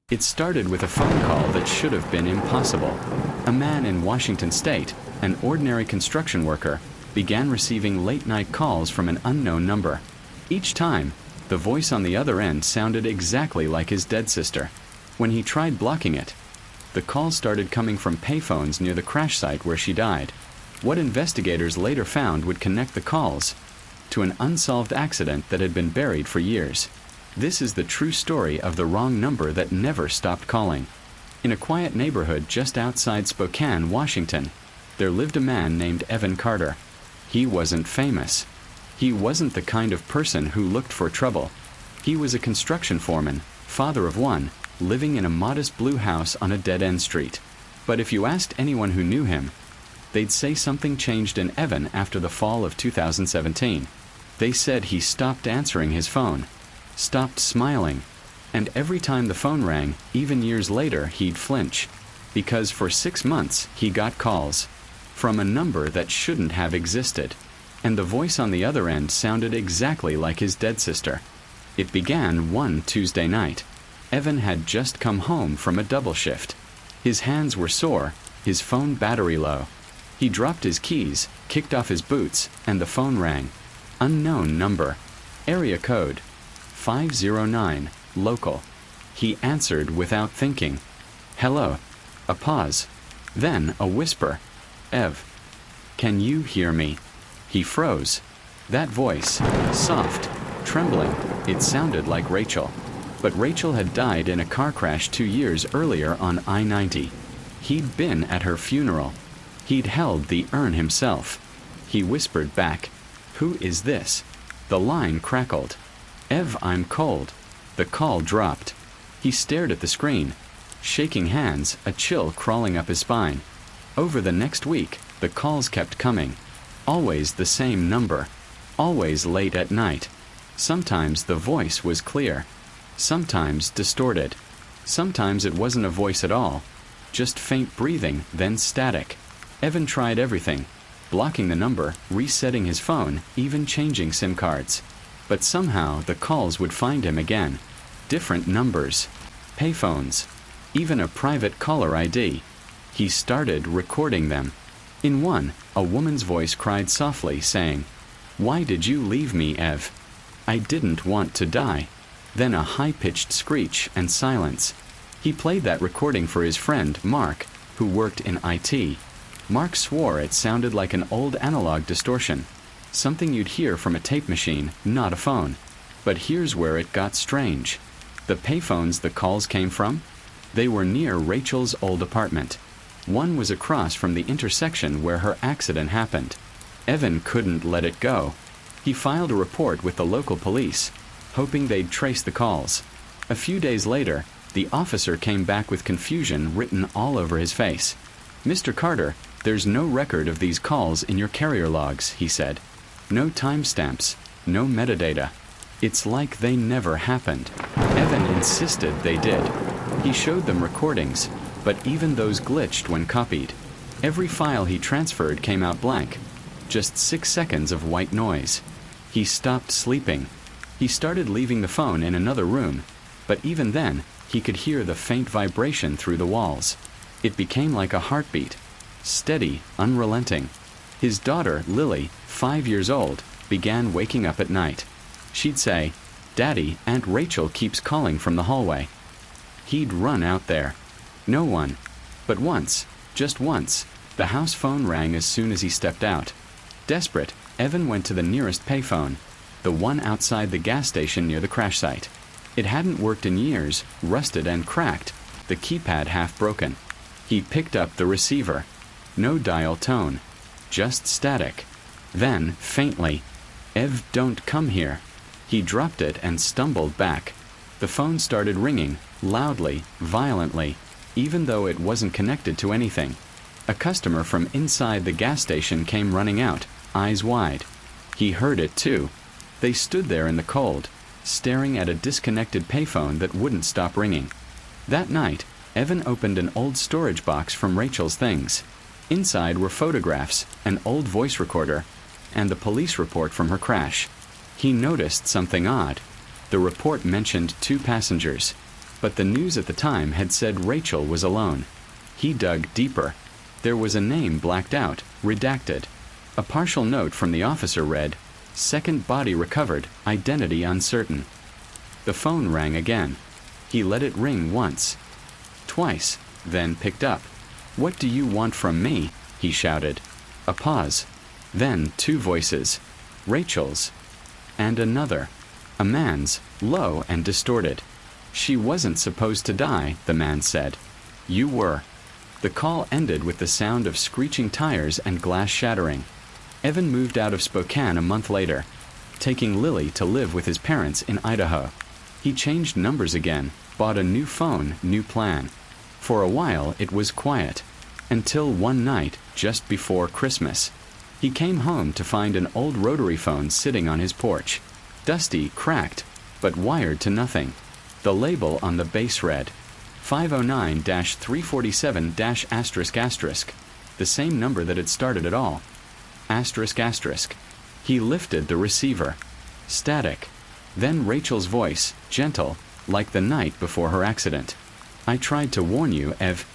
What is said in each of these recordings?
It started with a phone call that should have been impossible. A man in Washington State, an ordinary construction worker, began receiving late-night calls from an unknown number. Each time, the voice on the other end sounded exactly like his dead sister. When he tried blocking it, the calls started coming from payphones near the crash site where she died. What investigators later found would connect the calls to an unsolved accident that had been buried for years. This is the true story of the wrong number that never stopped calling. In a quiet neighborhood just outside Spokane, Washington, there lived a man named Evan Carter. He wasn't famous. He wasn't the kind of person who looked for trouble. He was a construction foreman, father of one, living in a modest blue house on a dead-end street. But if you asked anyone who knew him, they'd say something changed in Evan after the fall of 2017. They said he stopped answering his phone, stopped smiling, and every time the phone rang, even years later, he'd flinch. Because for 6 months, he got calls from a number that shouldn't have existed. And the voice on the other end sounded exactly like his dead sister. It began one Tuesday night. Evan had just come home from a double shift. His hands were sore, his phone battery low. He dropped his keys, kicked off his boots, and the phone rang. Unknown number. Area code 509, local. He answered without thinking. Hello. A pause. Then a whisper. Ev, can you hear me? He froze. That voice, soft, trembling, it sounded like Rachel. But Rachel had died in a car crash 2 years earlier on I-90. He'd been at her funeral. He'd held the urn himself. He whispered back, "Who is this?" The line crackled. "Ev, I'm cold." The call dropped. He stared at the screen, shaking hands, a chill crawling up his spine. Over the next week, the calls kept coming. Always the same number. Always late at night. Sometimes the voice was clear. Sometimes distorted. Sometimes it wasn't a voice at all. Just faint breathing, then static. Evan tried everything. Blocking the number, resetting his phone, even changing SIM cards. But somehow the calls would find him again. Different numbers. Payphones. Even a private caller ID. He started recording them. In one, a woman's voice cried softly, saying, "Why did you leave me, Ev? I didn't want to die." Then a high-pitched screech and silence. He played that recording for his friend, Mark, who worked in IT. Mark swore it sounded like an old analog distortion, something you'd hear from a tape machine, not a phone. But here's where it got strange. The payphones the calls came from? They were near Rachel's old apartment. One was across from the intersection where her accident happened. Evan couldn't let it go. He filed a report with the local police, hoping they'd trace the calls. A few days later, the officer came back with confusion written all over his face. "Mr. Carter, there's no record of these calls in your carrier logs," he said. "No timestamps, no metadata. It's like they never happened." Evan insisted they did. He showed them recordings, but even those glitched when copied. Every file he transferred came out blank. Just 6 seconds of white noise. He stopped sleeping. He started leaving the phone in another room, but even then, he could hear the faint vibration through the walls. It became like a heartbeat. Steady, unrelenting. His daughter, Lily, 5 years old, began waking up at night. She'd say, "Daddy, Aunt Rachel keeps calling from the hallway." He'd run out there. No one. But once, just once, the house phone rang as soon as he stepped out. Desperate, Evan went to the nearest payphone, the one outside the gas station near the crash site. It hadn't worked in years, rusted and cracked, the keypad half broken. He picked up the receiver. No dial tone. Just static. Then, faintly, "Ev, don't come here." He dropped it and stumbled back. The phone started ringing, loudly, violently, even though it wasn't connected to anything. A customer from inside the gas station came running out, eyes wide. He heard it too. They stood there in the cold, staring at a disconnected payphone that wouldn't stop ringing. That night, Evan opened an old storage box from Rachel's things. Inside were photographs, an old voice recorder, and the police report from her crash. He noticed something odd. The report mentioned 2 passengers. But the news at the time had said Rachel was alone. He dug deeper. There was a name blacked out, redacted. A partial note from the officer read, "Second body recovered, identity uncertain." The phone rang again. He let it ring once, twice, then picked up. "What do you want from me?" he shouted. A pause. Then two voices. Rachel's. And another. A man's, low and distorted. "She wasn't supposed to die," the man said. "You were." The call ended with the sound of screeching tires and glass shattering. Evan moved out of Spokane a month later, taking Lily to live with his parents in Idaho. He changed numbers again, bought a new phone, new plan. For a while it was quiet, until one night, just before Christmas. He came home to find an old rotary phone sitting on his porch. Dusty, cracked, but wired to nothing. The label on the base read, 509-347-***, the same number that had started it all. ***. He lifted the receiver. Static. Then Rachel's voice, gentle, like the night before her accident. "I tried to warn you, Ev.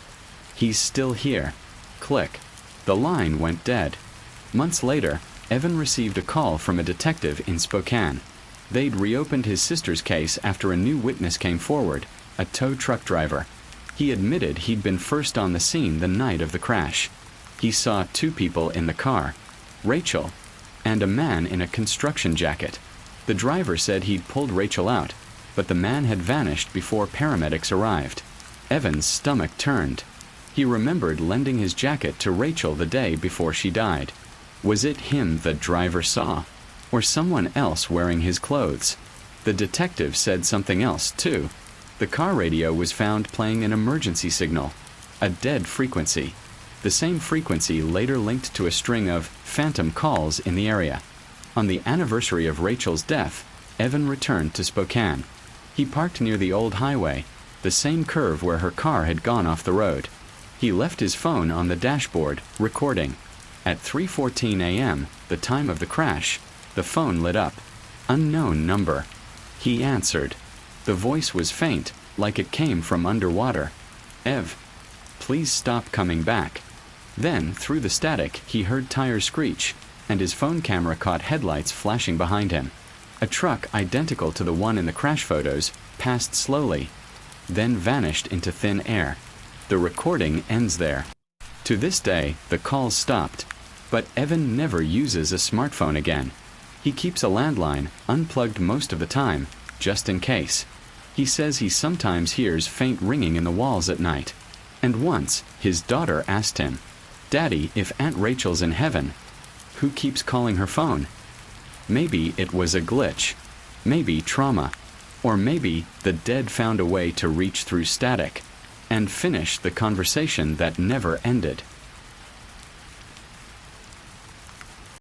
He's still here." Click. The line went dead. Months later, Evan received a call from a detective in Spokane. They'd reopened his sister's case after a new witness came forward, a tow truck driver. He admitted he'd been first on the scene the night of the crash. He saw two people in the car, Rachel, and a man in a construction jacket. The driver said he'd pulled Rachel out, but the man had vanished before paramedics arrived. Evan's stomach turned. He remembered lending his jacket to Rachel the day before she died. Was it him the driver saw, or someone else wearing his clothes? The detective said something else, too. The car radio was found playing an emergency signal, a dead frequency. The same frequency later linked to a string of phantom calls in the area. On the anniversary of Rachel's death, Evan returned to Spokane. He parked near the old highway, the same curve where her car had gone off the road. He left his phone on the dashboard, recording. At 3:14 a.m., the time of the crash, the phone lit up. Unknown number. He answered. The voice was faint, like it came from underwater. "Ev, please stop coming back." Then, through the static, he heard tires screech, and his phone camera caught headlights flashing behind him. A truck identical to the one in the crash photos passed slowly, then vanished into thin air. The recording ends there. To this day, the calls stopped, but Evan never uses a smartphone again. He keeps a landline, unplugged most of the time, just in case. He says he sometimes hears faint ringing in the walls at night. And once, his daughter asked him, "Daddy, if Aunt Rachel's in heaven, who keeps calling her phone?" Maybe it was a glitch. Maybe trauma. Or maybe the dead found a way to reach through static and finish the conversation that never ended.